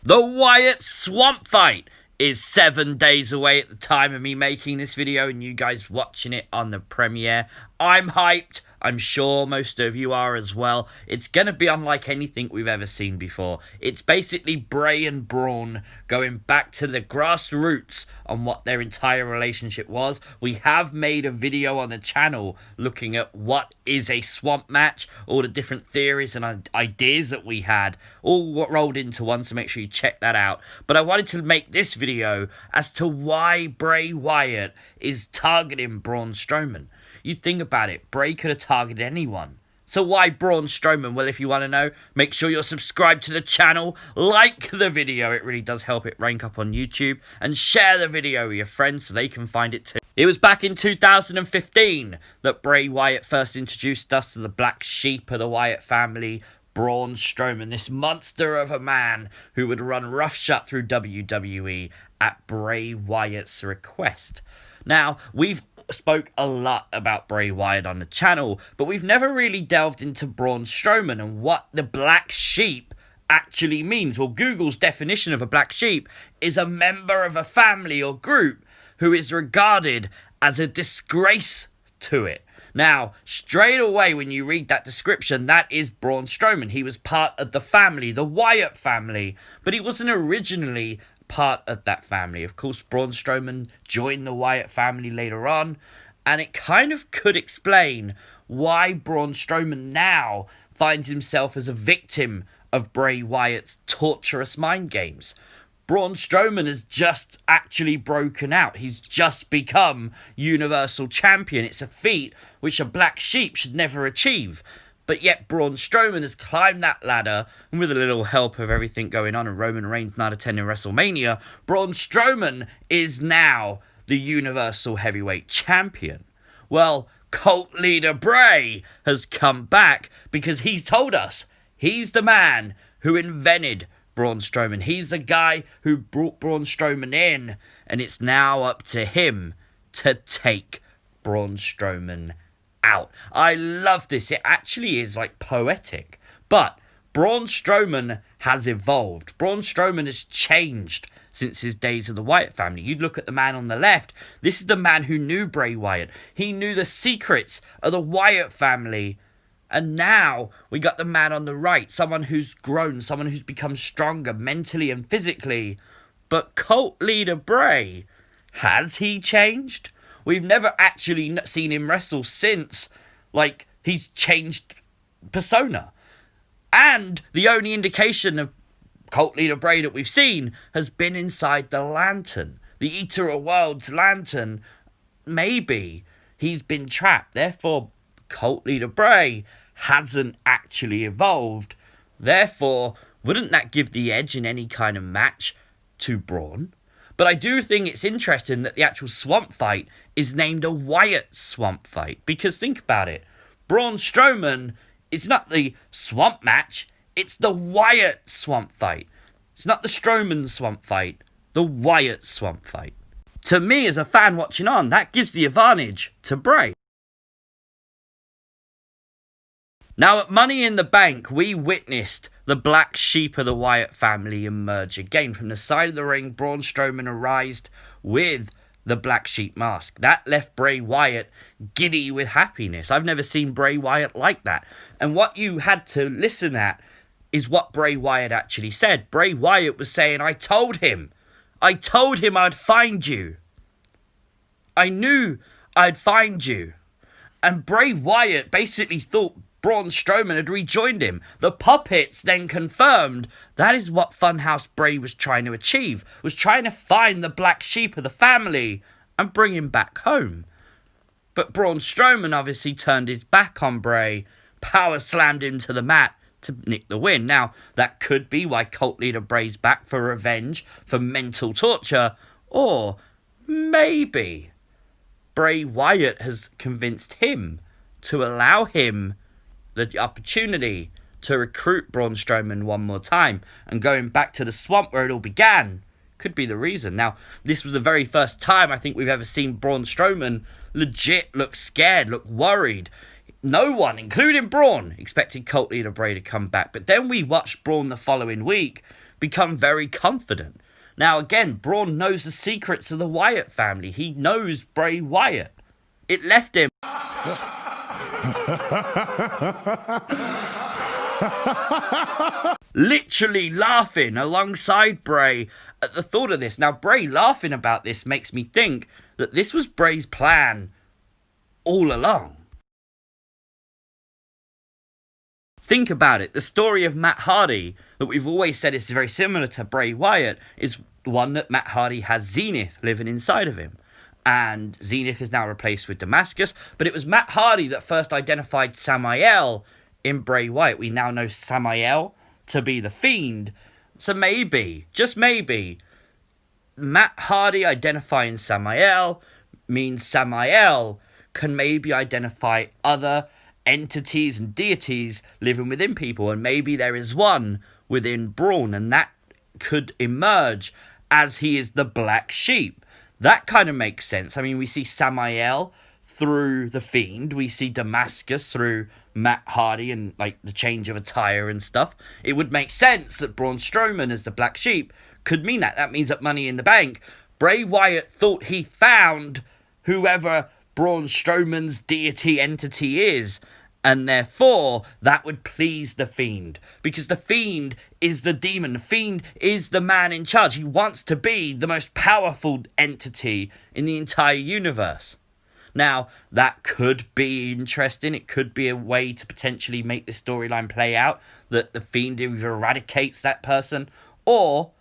The Wyatt swamp fight is 7 days away at the time of me making this video and you guys watching it on the premiere. I'm hyped. I'm sure most of you are as well. It's going to be unlike anything we've ever seen before. It's basically Bray and Braun going back to the grassroots on what their entire relationship was. We have made a video on the channel looking at what is a swamp match, all the different theories and ideas that we had, all rolled into one, so make sure you check that out. But I wanted to make this video as to why Bray Wyatt is targeting Braun Strowman. You think about it, Bray could have targeted anyone. So why Braun Strowman? Well, if you want to know, make sure you're subscribed to the channel, like the video, it really does help it rank up on YouTube, and share the video with your friends so they can find it too. It was back in 2015 that Bray Wyatt first introduced us to the black sheep of the Wyatt family, Braun Strowman, this monster of a man who would run roughshod through WWE at Bray Wyatt's request. Now, we've spoke a lot about Bray Wyatt on the channel, but we've never really delved into Braun Strowman and what the black sheep actually means. Well, Google's definition of a black sheep is a member of a family or group who is regarded as a disgrace to it. Now, straight away when you read that description, that is Braun Strowman. He was part of the family, the Wyatt family, but he wasn't originally part of that family. Of course, Braun Strowman joined the Wyatt family later on, and it kind of could explain why Braun Strowman now finds himself as a victim of Bray Wyatt's torturous mind games. Braun Strowman has just actually broken out. He's just become Universal Champion. It's a feat which a black sheep should never achieve. But yet Braun Strowman has climbed that ladder, and with a little help of everything going on and Roman Reigns not attending Wrestlemania, Braun Strowman is now the Universal Heavyweight Champion. Well, cult leader Bray has come back because he's told us he's the man who invented Braun Strowman. He's the guy who brought Braun Strowman in, and it's now up to him to take Braun Strowman out. I love this. It actually is like poetic. But Braun Strowman has evolved. Braun Strowman has changed since his days of the Wyatt family. You look at the man on the left. This is the man who knew Bray Wyatt. He knew the secrets of the Wyatt family. And now we got the man on the right. Someone who's grown. Someone who's become stronger mentally and physically. But cult leader Bray, has he changed? We've never actually seen him wrestle since, like, he's changed persona. And the only indication of cult leader Bray that we've seen has been inside the lantern. The Eater of Worlds lantern. Maybe he's been trapped. Therefore, cult leader Bray hasn't actually evolved. Therefore, wouldn't that give the edge in any kind of match to Braun? But I do think it's interesting that the actual swamp fight is named a Wyatt swamp fight. Because think about it. Braun Strowman is not the swamp match. It's the Wyatt swamp fight. It's not the Strowman swamp fight. The Wyatt swamp fight. To me, as a fan watching on, that gives the advantage to Bray. Now, at Money in the Bank, we witnessed the black sheep of the Wyatt family emerge again. From the side of the ring, Braun Strowman arose with the black sheep mask. That left Bray Wyatt giddy with happiness. I've never seen Bray Wyatt like that. And what you had to listen at is what Bray Wyatt actually said. Bray Wyatt was saying, I told him I'd find you. I knew I'd find you. And Bray Wyatt basically thought Braun Strowman had rejoined him. The puppets then confirmed that is what Funhouse Bray was trying to achieve, was trying to find the black sheep of the family and bring him back home. But Braun Strowman obviously turned his back on Bray, power slammed him to the mat to nick the win. Now, that could be why cult leader Bray's back for revenge, for mental torture, or maybe Bray Wyatt has convinced him to allow him the opportunity to recruit Braun Strowman one more time, and going back to the swamp where it all began could be the reason. Now, this was the very first time I think we've ever seen Braun Strowman legit look scared, look worried. No one, including Braun, expected cult leader Bray to come back. But then we watched Braun the following week become very confident. Now, again, Braun knows the secrets of the Wyatt family. He knows Bray Wyatt. It left him literally laughing alongside Bray at the thought of this. Now, Bray laughing about this makes me think that this was Bray's plan all along. Think about it. The story of Matt Hardy, that we've always said is very similar to Bray Wyatt, is one that Matt Hardy has Zenith living inside of him. And Zenith is now replaced with Damascus. But it was Matt Hardy that first identified Samael in Bray Wyatt. We now know Samael to be the Fiend. So maybe, just maybe, Matt Hardy identifying Samael means Samael can maybe identify other entities and deities living within people. And maybe there is one within Braun, and that could emerge as he is the black sheep. That kind of makes sense. I mean, we see Samael through the Fiend. We see Damascus through Matt Hardy and, like, the change of attire and stuff. It would make sense that Braun Strowman as the black sheep could mean that. That means that Money in the Bank, Bray Wyatt thought he found whoever Braun Strowman's deity entity is. And therefore, that would please the Fiend. Because the Fiend is the demon. The Fiend is the man in charge. He wants to be the most powerful entity in the entire universe. Now, that could be interesting. It could be a way to potentially make this storyline play out. That the Fiend either eradicates that person or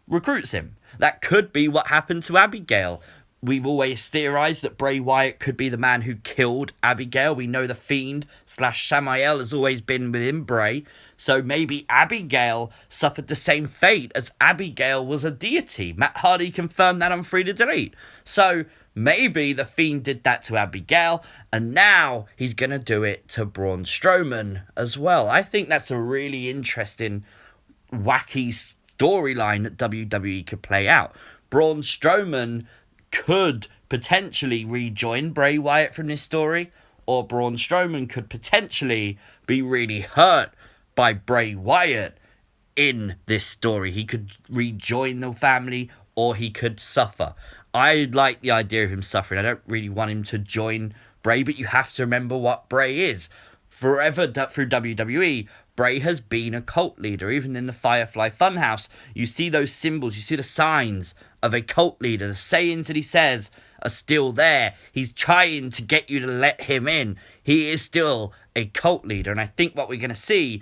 recruits him. That could be what happened to Abigail. We've always theorized that Bray Wyatt could be the man who killed Abigail. We know the Fiend / Samael has always been within Bray. So maybe Abigail suffered the same fate as Abigail was a deity. Matt Hardy confirmed that on Free to Delete. So maybe the Fiend did that to Abigail, and now he's going to do it to Braun Strowman as well. I think that's a really interesting, wacky storyline that WWE could play out. Braun Strowman could potentially rejoin Bray Wyatt from this story, or Braun Strowman could potentially be really hurt by Bray Wyatt in this story. He could rejoin the family, or he could suffer. I like the idea of him suffering. I don't really want him to join Bray, but you have to remember what Bray is. Forever through WWE, Bray has been a cult leader. Even in the Firefly Funhouse, you see those symbols, you see the signs of a cult leader. The sayings that he says are still there. He's trying to get you to let him in. He is still a cult leader. And I think what we're going to see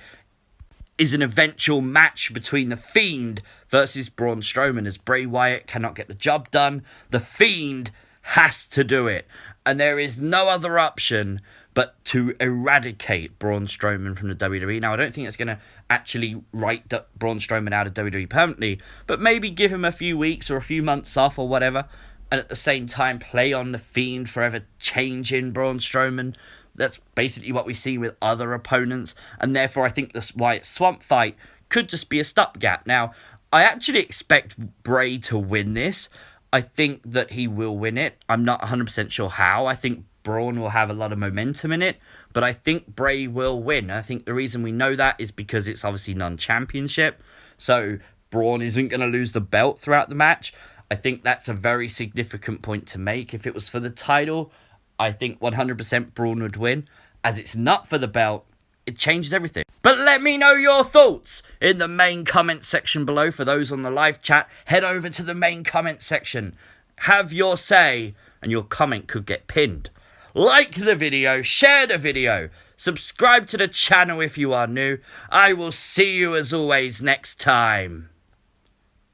is an eventual match between the Fiend versus Braun Strowman. As Bray Wyatt cannot get the job done, the Fiend has to do it. And there is no other option but to eradicate Braun Strowman from the WWE. Now, I don't think it's going to actually write Braun Strowman out of WWE permanently, but maybe give him a few weeks or a few months off or whatever, and at the same time play on the Fiend, forever changing Braun Strowman. That's basically what we see with other opponents, and therefore I think this Wyatt Swamp fight could just be a stopgap. Now, I actually expect Bray to win this. I think that he will win it. I'm not 100% sure how. I think Braun will have a lot of momentum in it, but I think Bray will win. I think the reason we know that is because it's obviously non-championship, so Braun isn't going to lose the belt throughout the match. I think that's a very significant point to make. If it was for the title, I think 100% Braun would win. As it's not for the belt, it changes everything. But let me know your thoughts in the main comment section below. For those on the live chat, head over to the main comment section. Have your say, and your comment could get pinned. Like the video, share the video, subscribe to the channel if you are new. I will see you as always next time.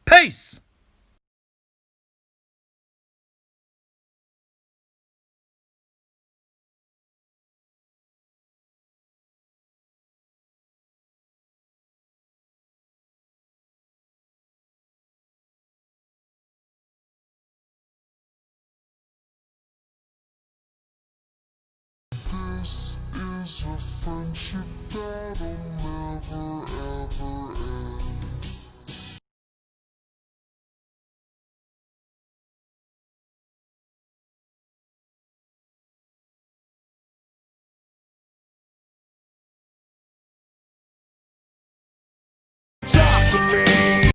Peace! This is a friendship that'll never ever end. Talk to me.